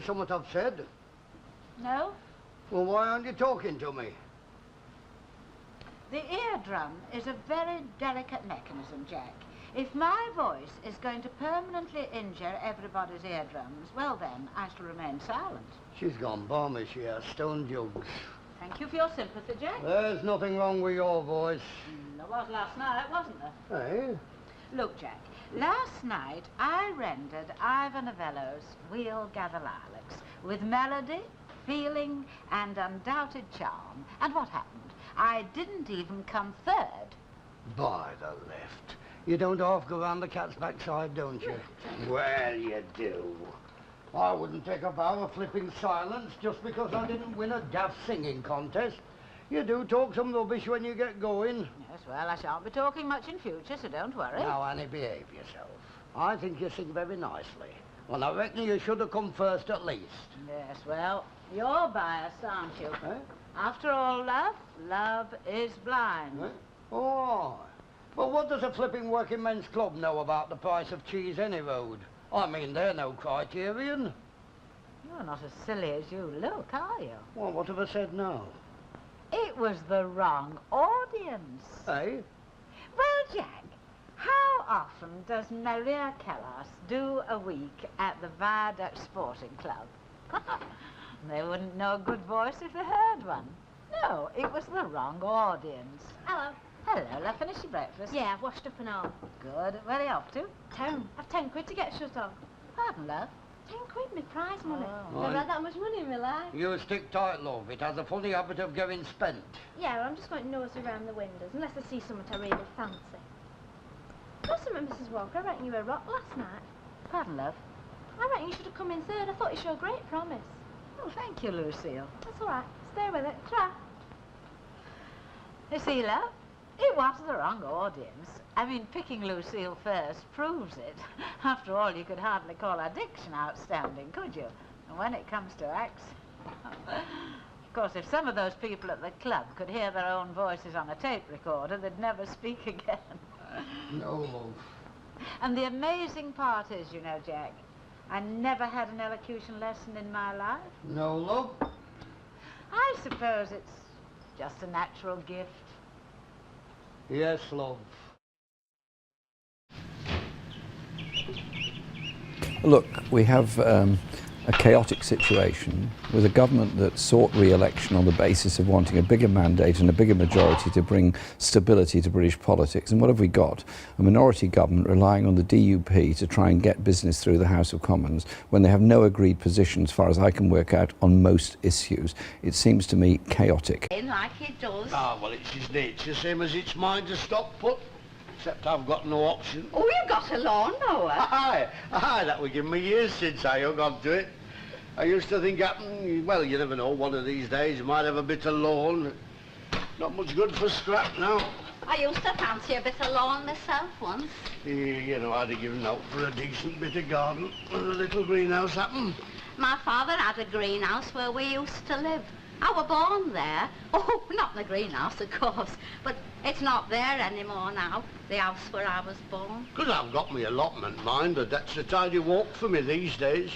hear something I've said? No? Well, why aren't you talking to me? The eardrum is a very delicate mechanism, Jack. If my voice is going to permanently injure everybody's eardrums, well then, I shall remain silent. She's gone balmy, she has. Stone jugs. Thank you for your sympathy, Jack. There's nothing wrong with your voice. There was last night, wasn't there? Hey? Look, Jack, last night I rendered Ivor Novello's We'll Gather Lilacs with melody, feeling, and undoubted charm. And what happened? I didn't even come third. By the left. You don't half go round the cat's backside, don't you? Well, you do. I wouldn't take a vow of flipping silence just because I didn't win a daft singing contest. You do talk some rubbish when you get going. Yes, well, I shan't be talking much in future, so don't worry. Now, Annie, behave yourself. I think you sing very nicely. Well, I reckon you should have come first at least. Yes, well, you're biased, aren't you? Eh? After all, love is blind. Eh? Oh, well, what does a flipping working men's club know about the price of cheese any road? I mean, they're no criterion. You're not as silly as you look, are you? Well, what have I said now? It was the wrong audience. Eh? Well, Jack, how often does Maria Callas do a week at the Viaduct Sporting Club? They wouldn't know a good voice if they heard one. No, it was the wrong audience. Hello. Hello, love, finished your breakfast? Yeah, I've washed up and all. Good. Where are you off to? Town. I've 10 quid to get shut off. Pardon, love? 10 quid, my prize money. Oh. Never had that much money in my life. You stick tight, love. It has a funny habit of getting spent. Yeah, well, I'm just going to nose around the windows, unless I see something I really fancy. Got something, Mrs. Walker. I reckon you were rock last night. Pardon, love? I reckon you should have come in third. I thought you showed great promise. Oh, thank you, Lucille. That's all right. Stay with it. Try. You see, love, it was the wrong audience. I mean, picking Lucille first proves it. After all, you could hardly call her diction outstanding, could you? And when it comes to accent... Of course, if some of those people at the club could hear their own voices on a tape recorder, they'd never speak again. No, love. And the amazing part is, you know, Jack, I never had an elocution lesson in my life. No, love. I suppose it's just a natural gift. Yes, love. Look, we have a chaotic situation with a government that sought re-election on the basis of wanting a bigger mandate and a bigger majority to bring stability to British politics. And what have we got? A minority government relying on the DUP to try and get business through the House of Commons when they have no agreed position, as far as I can work out, on most issues. It seems to me chaotic. Like it does. Ah, well, it's his nature, same as it's mine to stop put. Except I've got no option. Oh, you've got a lawnmower. Aye, that would give me years since I hung on to it. I used to think, well, you never know, one of these days you might have a bit of lawn. Not much good for scrap now. I used to fancy a bit of lawn myself once. You know, I'd have given out for a decent bit of garden and a little greenhouse happened. My father had a greenhouse where we used to live. I were born there. Oh, not in the greenhouse, of course, but it's not there anymore now, the house where I was born. Because I've got my allotment, mind, but that's a tidy walk for me these days.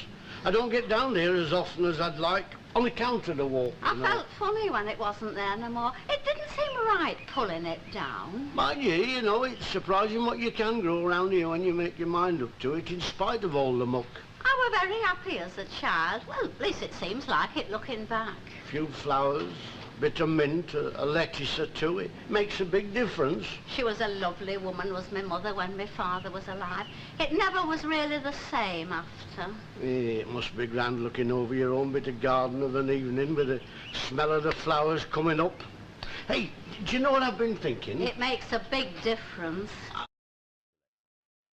I don't get down here as often as I'd like, on account of the walk, I felt funny when it wasn't there no more. It didn't seem right pulling it down. Mind you know, it's surprising what you can grow around here when you make your mind up to it, in spite of all the muck. I were very happy as a child. Well, at least it seems like it looking back. A few flowers, bit of mint, a lettuce or two, it makes a big difference. She was a lovely woman, was my mother, when my father was alive. It never was really the same after. It must be grand looking over your own bit of garden of an evening with the smell of the flowers coming up. Hey, do you know what I've been thinking? It makes a big difference.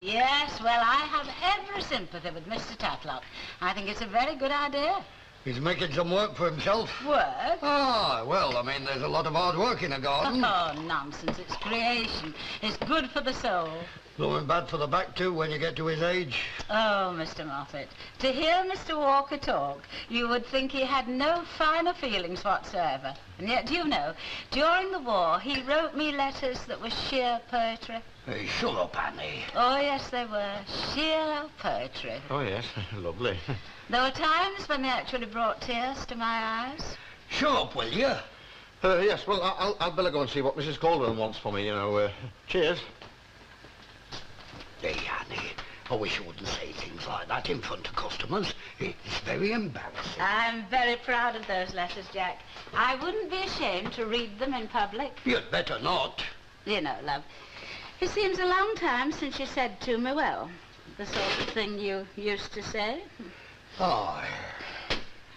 Yes, well, I have every sympathy with Mr. Tatlock. I think it's a very good idea. He's making some work for himself. Work? Ah, well, I mean, there's a lot of hard work in a garden. Oh, nonsense. It's creation. It's good for the soul. Blowing bad for the back too when you get to his age. Oh, Mr. Moffat, to hear Mr. Walker talk, you would think he had no finer feelings whatsoever. And yet, do you know, during the war, he wrote me letters that were sheer poetry. Hey, shut up, Annie. Oh, yes, they were. Sheer poetry. Oh, yes. Lovely. There were times when they actually brought tears to my eyes. Shut up, will you? Yes, well, I'd better go and see what Mrs. Corbyn wants for me, you know. Cheers. Hey, Annie, I wish you wouldn't say things like that in front of customers. It's very embarrassing. I'm very proud of those letters, Jack. I wouldn't be ashamed to read them in public. You'd better not. You know, love, it seems a long time since you said to me, well, the sort of thing you used to say. Oh.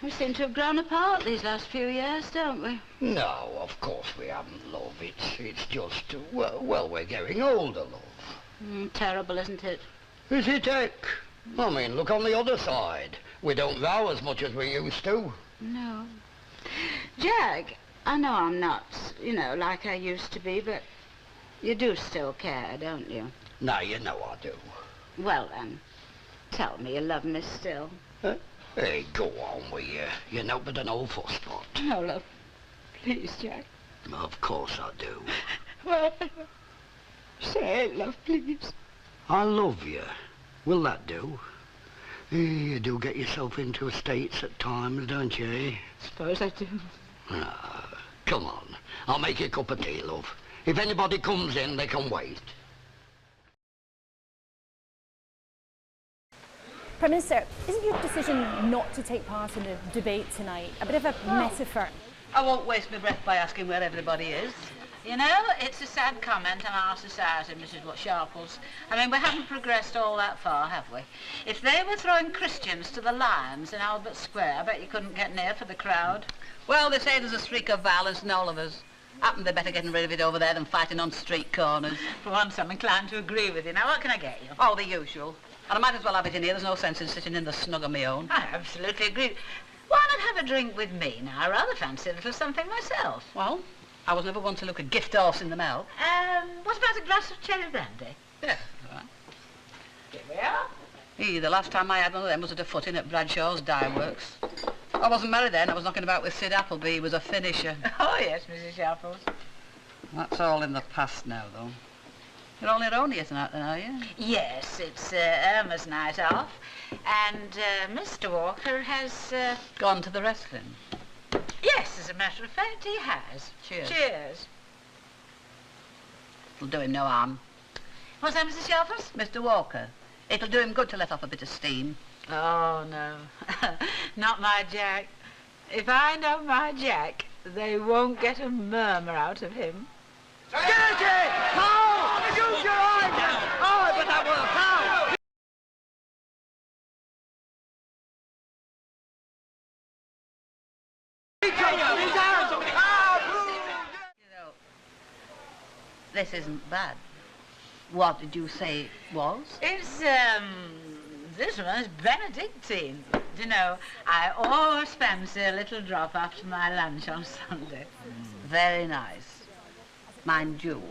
We seem to have grown apart these last few years, don't we? No, of course we haven't, love. It's just, well, we're getting older, love. Terrible, isn't it? Is it, heck? I mean, look on the other side. We don't row as much as we used to. No. Jack, I know I'm not, you know, like I used to be, but you do still care, don't you? Now you know I do. Well, then, tell me you love me still. Hey, go on with you. You're not but an old fusspot. No, love. Please, Jack. Of course I do. Well, say it, love, please. I love you. Will that do? You do get yourself into states at times, don't you? Suppose I do. Come on. I'll make you a cup of tea, love. If anybody comes in, they can wait. Prime Minister, isn't your decision not to take part in the debate tonight a bit of a metaphor? I won't waste my breath by asking where everybody is. You know, it's a sad comment on our society, Mrs. Sharples. I mean, we haven't progressed all that far, have we? If they were throwing Christians to the lions in Albert Square, I bet you couldn't get near for the crowd. Well, they say there's a streak of violence in all of us. Happen they're better getting rid of it over there than fighting on street corners. For once, I'm inclined to agree with you. Now, what can I get you? Oh, the usual. And I might as well have it in here. There's no sense in sitting in the snug of my own. I absolutely agree. Why not have a drink with me now? I rather fancy a little something myself. Well, I was never one to look a gift horse in the mouth. What about a glass of cherry brandy? Yeah, all right. Here we are. The last time I had one of them was at a footing at Bradshaw's Dye Works. I wasn't married then. I was knocking about with Sid Appleby. He was a finisher. Oh, yes, Mrs. Sharples. That's all in the past now, though. You're only erroneous tonight, then, are you? Yes, it's Irma's night off. And Mr. Walker has... Gone to the wrestling. Yes, as a matter of fact, he has. Cheers. Cheers. It'll do him no harm. What's that, Mrs. Sharples? Mr. Walker, it'll do him good to let off a bit of steam. Oh, no. Not my Jack. If I know my Jack, they won't get a murmur out of him. Get it! How? Use your eyes! Oh, but that worked. How? You know, this isn't bad. What did you say it was? It's, this one's Benedictine. You know, I always fancy a little drop after my lunch on Sunday. Very nice. Mind you,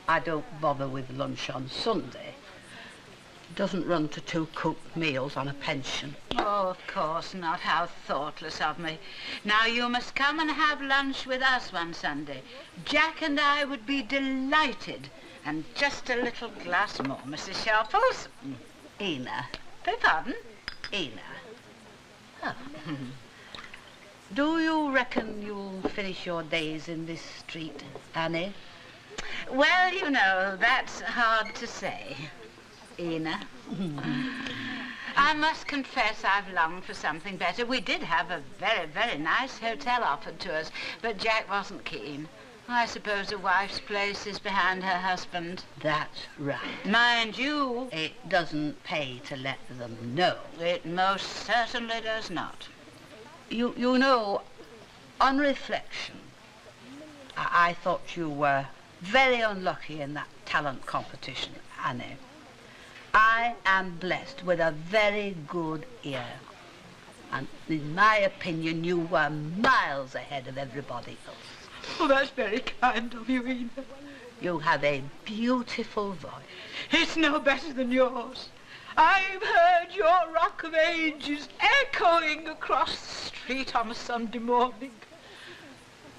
I don't bother with lunch on Sunday. It doesn't run to 2 cooked meals on a pension. Oh, of course not. How thoughtless of me. Now, you must come and have lunch with us one Sunday. Jack and I would be delighted. And just a little glass more, Mrs. Sharples. Ena. Beg pardon? Ena. Oh. Do you reckon you'll finish your days in this street, Annie? Well, you know, that's hard to say, Ena. I must confess I've longed for something better. We did have a very, very nice hotel offered to us, but Jack wasn't keen. I suppose a wife's place is behind her husband. That's right. Mind you, It doesn't pay to let them know. it most certainly does not. You know, on reflection, I thought you were very unlucky in that talent competition, Annie. I am blessed with a very good ear. And in my opinion, you were miles ahead of everybody else. Oh, that's very kind of you, Ena. You have a beautiful voice. It's no better than yours. I've heard your Rock of Ages echoing across the street on a Sunday morning.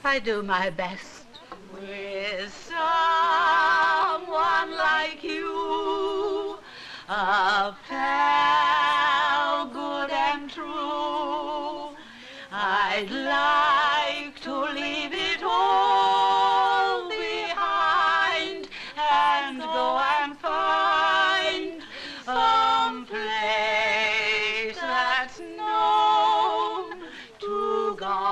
I do my best. With someone like you, a pal good and true, I'd like to leave it all behind and go and find some place that's known to God.